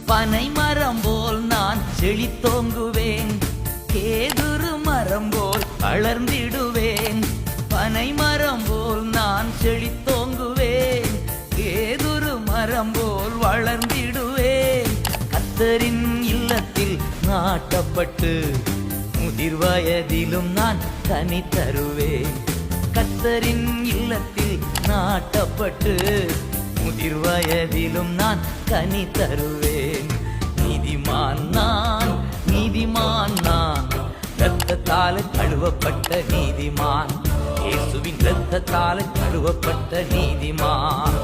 பனை மரம் போல் நான் செழித்தோங்குவேன், கேதுரு மரம் போல் வளர்ந்திடுவேன். பனை மரம் போல் நான் செழித்தோங்குவேன், கேதுரு மரம் போல் வளர்ந்திடுவேன். கர்த்தரின் இல்லத்தில் நாட்டப்பட்டு முதிர் வயதிலும் நான் கனி தருவேன். கர்த்தரின் இல்லத்தில் நாட்டப்பட்டு முதிர் வயதிலும் நான் கனி தருவேன். நீதிமான் நான், நீதிமான் நான், இரத்தத்தால் கழுவப்பட்ட நீதிமான், இயேசுவின் இரத்தத்தால் கழுவப்பட்ட நீதிமான்.